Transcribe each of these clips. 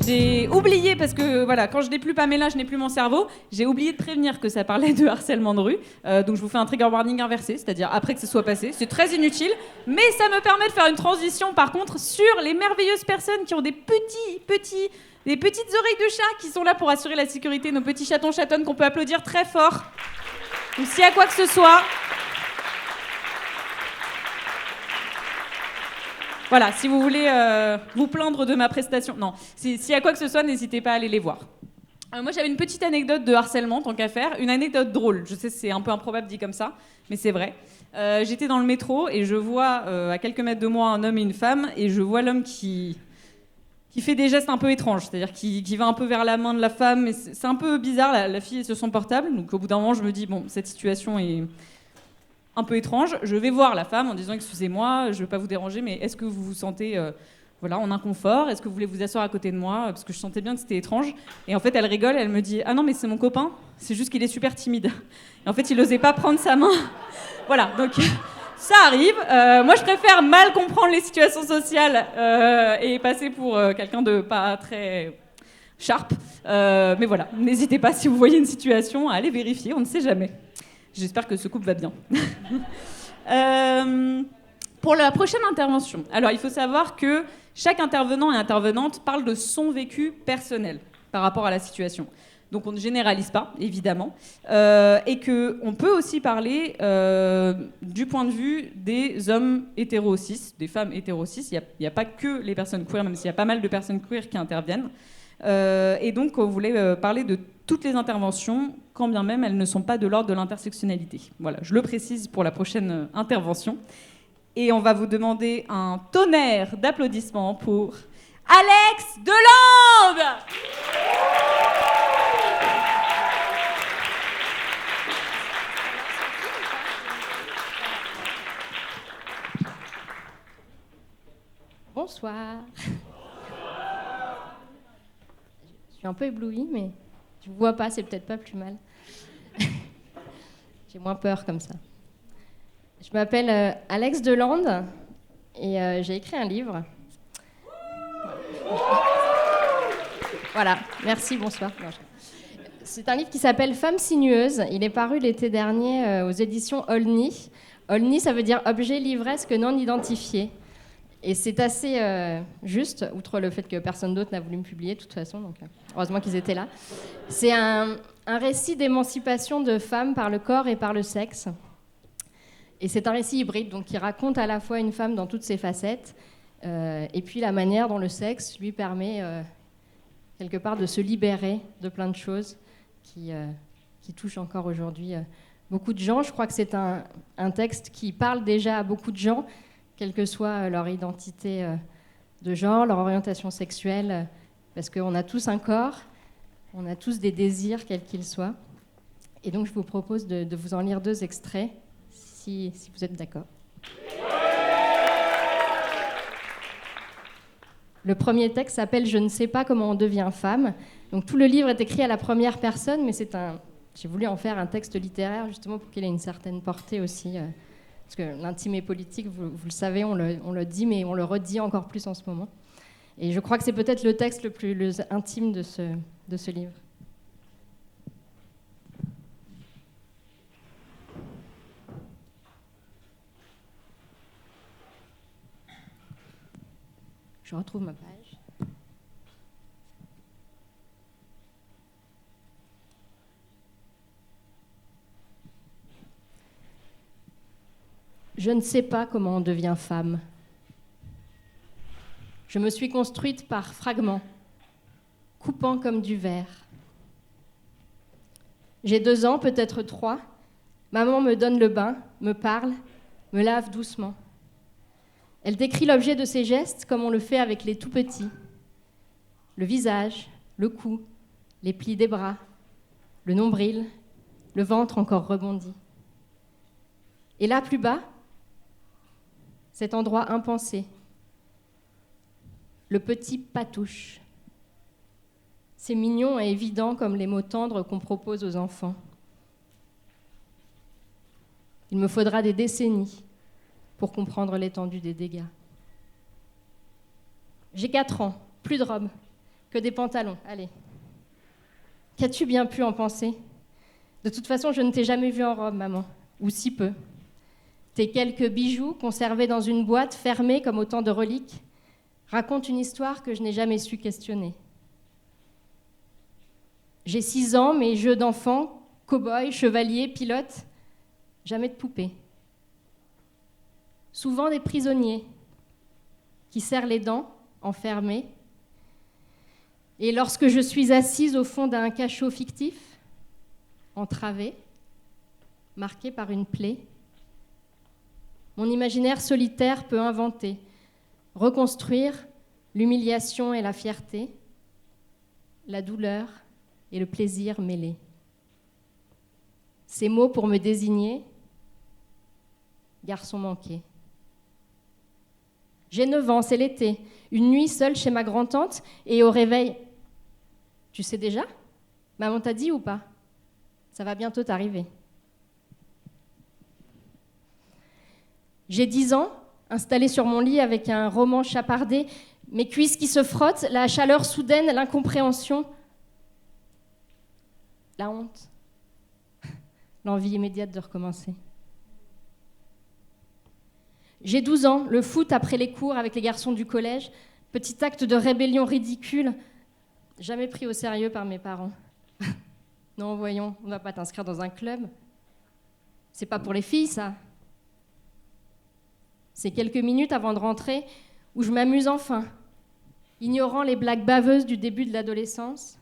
j'ai oublié, parce que voilà, quand je n'ai plus Pamela, je n'ai plus mon cerveau, j'ai oublié de prévenir que ça parlait de harcèlement de rue. Donc je vous fais un trigger warning inversé, c'est-à-dire après que ce soit passé. C'est très inutile, mais ça me permet de faire une transition par contre sur les merveilleuses personnes qui ont des petites oreilles de chat qui sont là pour assurer la sécurité, nos petits chatons chatonnes qu'on peut applaudir très fort. Donc s'il y a quoi que ce soit... Voilà, si vous voulez vous plaindre de ma prestation... Non, s'il y a quoi que ce soit, n'hésitez pas à aller les voir. Moi, j'avais une petite anecdote de harcèlement, tant qu'à faire. Une anecdote drôle. Je sais, c'est un peu improbable dit comme ça, mais c'est vrai. J'étais dans le métro et je vois à quelques mètres de moi un homme et une femme, et je vois l'homme qui fait des gestes un peu étranges, c'est-à-dire qui va un peu vers la main de la femme. Et c'est un peu bizarre, la fille est sur son portable. Donc au bout d'un moment, je me dis, bon, cette situation est... un peu étrange. Je vais voir la femme en disant excusez-moi, je ne veux pas vous déranger, mais est-ce que vous vous sentez en inconfort? Est-ce que vous voulez vous asseoir à côté de moi? Parce que je sentais bien que c'était étrange. Et en fait, elle rigole, elle me dit ah non, mais c'est mon copain, c'est juste qu'il est super timide. Et en fait, il n'osait pas prendre sa main. Voilà, donc ça arrive. Moi, je préfère mal comprendre les situations sociales et passer pour quelqu'un de pas très sharp. Mais voilà, n'hésitez pas si vous voyez une situation à aller vérifier, on ne sait jamais. J'espère que ce couple va bien. Pour la prochaine intervention, alors il faut savoir que chaque intervenant et intervenante parle de son vécu personnel par rapport à la situation. Donc on ne généralise pas, évidemment. Et qu'on peut aussi parler du point de vue des hommes hétéro-cis, des femmes hétéro-cis. Il n'y a pas que les personnes queer, même s'il y a pas mal de personnes queer qui interviennent. Et donc on voulait parler de toutes les interventions, quand bien même elles ne sont pas de l'ordre de l'intersectionnalité. Voilà, je le précise pour la prochaine intervention. Et on va vous demander un tonnerre d'applaudissements pour Alex Delande. Bonsoir. Je suis un peu éblouie, mais je ne vous vois pas, c'est peut-être pas plus mal. J'ai moins peur comme ça. Je m'appelle Alex Delande et j'ai écrit un livre. Voilà, merci, bonsoir. C'est un livre qui s'appelle Femmes sinueuses. Il est paru l'été dernier aux éditions Olny. Olny, ça veut dire objet livresque non identifié. Et c'est assez juste, outre le fait que personne d'autre n'a voulu me publier de toute façon, donc heureusement qu'ils étaient là. C'est un récit d'émancipation de femmes par le corps et par le sexe. Et c'est un récit hybride, donc qui raconte à la fois une femme dans toutes ses facettes, et puis la manière dont le sexe lui permet quelque part de se libérer de plein de choses qui touchent encore aujourd'hui beaucoup de gens. Je crois que c'est un texte qui parle déjà à beaucoup de gens, quelle que soit leur identité de genre, leur orientation sexuelle, parce qu'on a tous un corps, on a tous des désirs, quels qu'ils soient. Et donc je vous propose de vous en lire 2 extraits, si vous êtes d'accord. Le premier texte s'appelle « Je ne sais pas comment on devient femme ». Donc tout le livre est écrit à la première personne, mais j'ai voulu en faire un texte littéraire justement pour qu'il ait une certaine portée aussi. Parce que l'intime et politique, vous le savez, on le dit, mais on le redit encore plus en ce moment. Et je crois que c'est peut-être le texte le plus intime de ce livre. Je retrouve ma page. Je ne sais pas comment on devient femme. Je me suis construite par fragments, coupant comme du verre. J'ai 2 ans, peut-être 3. Maman me donne le bain, me parle, me lave doucement. Elle décrit l'objet de ses gestes comme on le fait avec les tout petits. Le visage, le cou, les plis des bras, le nombril, le ventre encore rebondi. Et là, plus bas, cet endroit impensé, le petit patouche. C'est mignon et évident comme les mots tendres qu'on propose aux enfants. Il me faudra des décennies pour comprendre l'étendue des dégâts. J'ai 4 ans, plus de robe, que des pantalons. Allez. Qu'as-tu bien pu en penser? De toute façon, je ne t'ai jamais vue en robe, maman. Ou si peu. Tes quelques bijoux, conservés dans une boîte, fermée comme autant de reliques, racontent une histoire que je n'ai jamais su questionner. J'ai 6 ans, mes jeux d'enfant, cow-boy, chevalier, pilote, jamais de poupée. Souvent des prisonniers qui serrent les dents, enfermés. Et lorsque je suis assise au fond d'un cachot fictif, entravé, marqué par une plaie, mon imaginaire solitaire peut inventer, reconstruire l'humiliation et la fierté, la douleur et le plaisir mêlés. Ces mots pour me désigner, garçon manqué. J'ai 9 ans, c'est l'été, une nuit seule chez ma grand-tante et au réveil... Tu sais déjà? Maman t'a dit ou pas? Ça va bientôt t'arriver. J'ai 10 ans, installée sur mon lit avec un roman chapardé, mes cuisses qui se frottent, la chaleur soudaine, l'incompréhension, la honte, l'envie immédiate de recommencer. J'ai 12 ans, le foot après les cours avec les garçons du collège, petit acte de rébellion ridicule, jamais pris au sérieux par mes parents. Non, voyons, on ne va pas t'inscrire dans un club. C'est pas pour les filles, ça. C'est quelques minutes avant de rentrer où je m'amuse enfin, ignorant les blagues baveuses du début de l'adolescence,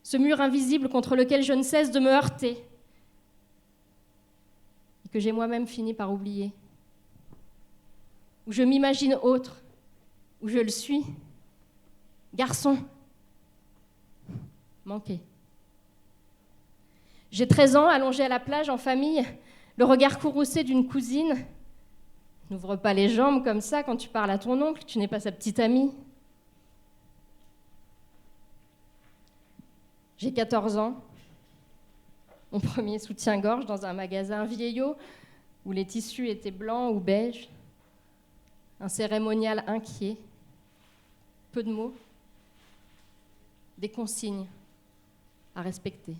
ce mur invisible contre lequel je ne cesse de me heurter et que j'ai moi-même fini par oublier, où je m'imagine autre, où je le suis, garçon, manqué. J'ai 13 ans, allongée à la plage en famille, le regard courroucé d'une cousine. N'ouvre pas les jambes comme ça quand tu parles à ton oncle, tu n'es pas sa petite amie. J'ai 14 ans, mon premier soutien-gorge dans un magasin vieillot où les tissus étaient blancs ou beiges, un cérémonial inquiet, peu de mots, des consignes à respecter.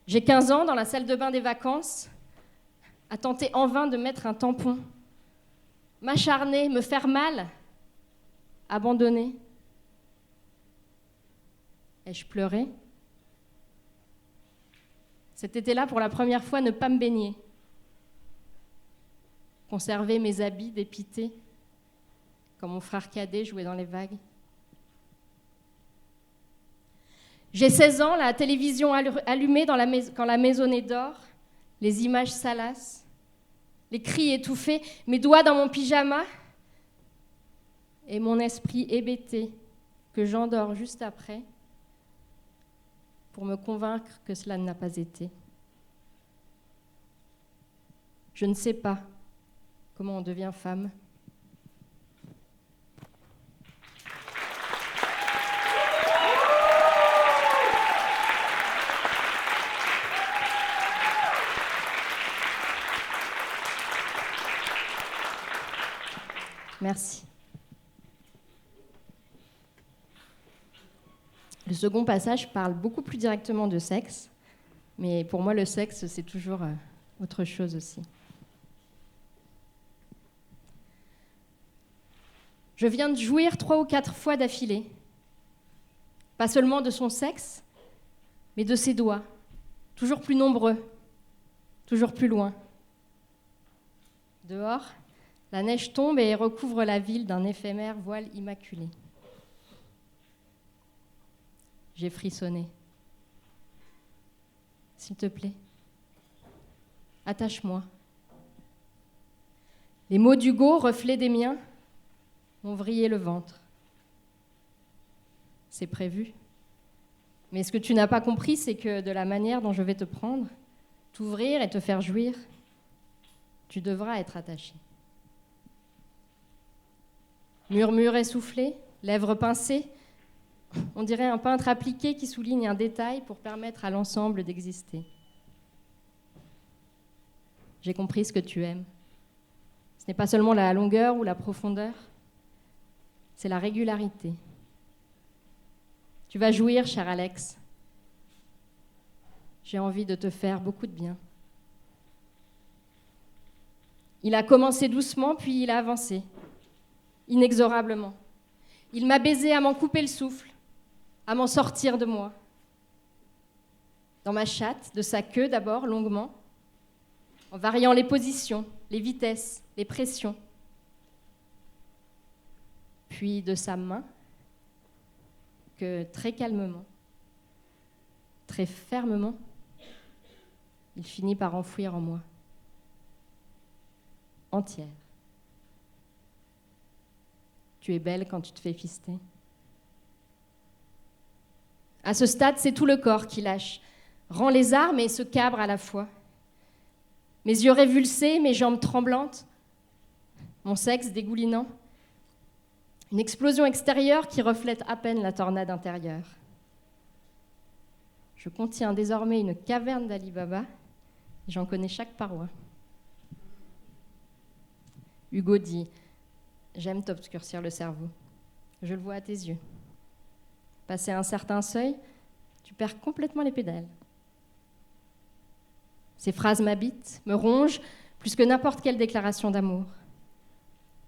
J'ai 15 ans dans la salle de bain des vacances, à tenter en vain de mettre un tampon, m'acharner, me faire mal, abandonner. Ai-je pleuré? Cet été-là, pour la première fois, ne pas me baigner, conserver mes habits dépités, quand mon frère cadet jouait dans les vagues. J'ai 16 ans, la télévision allumée quand la maisonnée dort, les images salaces, les cris étouffés, mes doigts dans mon pyjama et mon esprit hébété que j'endors juste après pour me convaincre que cela n'a pas été. Je ne sais pas comment on devient femme. Merci. Le second passage parle beaucoup plus directement de sexe, mais pour moi, le sexe, c'est toujours autre chose aussi. Je viens de jouir 3 ou 4 fois d'affilée, pas seulement de son sexe, mais de ses doigts, toujours plus nombreux, toujours plus loin. Dehors, la neige tombe et recouvre la ville d'un éphémère voile immaculé. J'ai frissonné. S'il te plaît, attache-moi. Les mots d'Hugo, reflets des miens, m'ont vrillé le ventre. C'est prévu. Mais ce que tu n'as pas compris, c'est que de la manière dont je vais te prendre, t'ouvrir et te faire jouir, tu devras être attaché. Murmure essoufflé, lèvres pincées, on dirait un peintre appliqué qui souligne un détail pour permettre à l'ensemble d'exister. J'ai compris ce que tu aimes. Ce n'est pas seulement la longueur ou la profondeur, c'est la régularité. Tu vas jouir, cher Alex. J'ai envie de te faire beaucoup de bien. Il a commencé doucement, puis il a avancé, inexorablement. Il m'a baisé à m'en couper le souffle, à m'en sortir de moi. Dans ma chatte, de sa queue d'abord, longuement, en variant les positions, les vitesses, les pressions. Puis de sa main, que très calmement, très fermement, il finit par enfouir en moi. Entière. Tu es belle quand tu te fais fister. À ce stade, c'est tout le corps qui lâche, rend les armes et se cabre à la fois. Mes yeux révulsés, mes jambes tremblantes, mon sexe dégoulinant. Une explosion extérieure qui reflète à peine la tornade intérieure. Je contiens désormais une caverne d'Ali Baba et j'en connais chaque paroi. Hugo dit « J'aime t'obscurcir le cerveau. Je le vois à tes yeux. Passé un certain seuil, tu perds complètement les pédales. » Ces phrases m'habitent, me rongent, plus que n'importe quelle déclaration d'amour.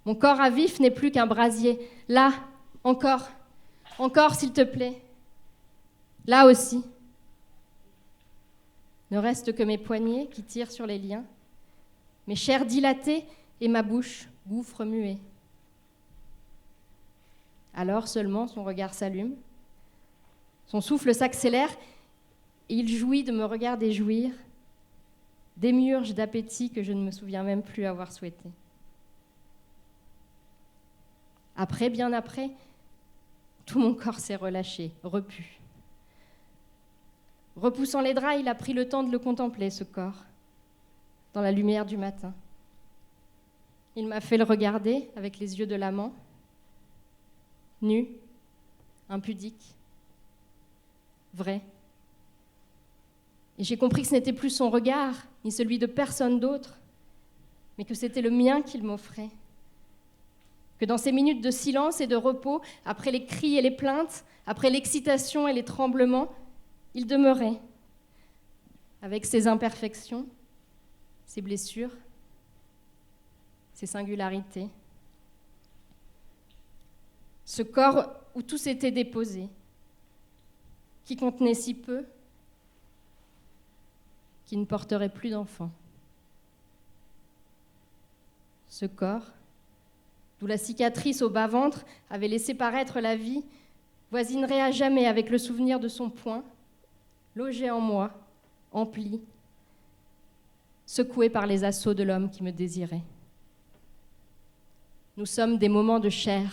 Mon corps à vif n'est plus qu'un brasier. Là, encore, s'il te plaît. Là aussi. Ne reste que mes poignets qui tirent sur les liens, mes chairs dilatées et ma bouche, gouffre muet. Alors seulement son regard s'allume, son souffle s'accélère et il jouit de me regarder jouir, démiurge d'appétit que je ne me souviens même plus avoir souhaité. Après, bien après, tout mon corps s'est relâché, repu. Repoussant les draps, il a pris le temps de le contempler, ce corps, dans la lumière du matin. Il m'a fait le regarder avec les yeux de l'amant, nu, impudique, vrai. Et j'ai compris que ce n'était plus son regard, ni celui de personne d'autre, mais que c'était le mien qu'il m'offrait. Que dans ces minutes de silence et de repos, après les cris et les plaintes, après l'excitation et les tremblements, il demeurait, avec ses imperfections, ses blessures, ses singularités. Ce corps où tout s'était déposé, qui contenait si peu, qui ne porterait plus d'enfants. Ce corps, d'où la cicatrice au bas-ventre avait laissé paraître la vie, voisinerait à jamais avec le souvenir de son poing, logé en moi, empli, secoué par les assauts de l'homme qui me désirait. Nous sommes des moments de chair,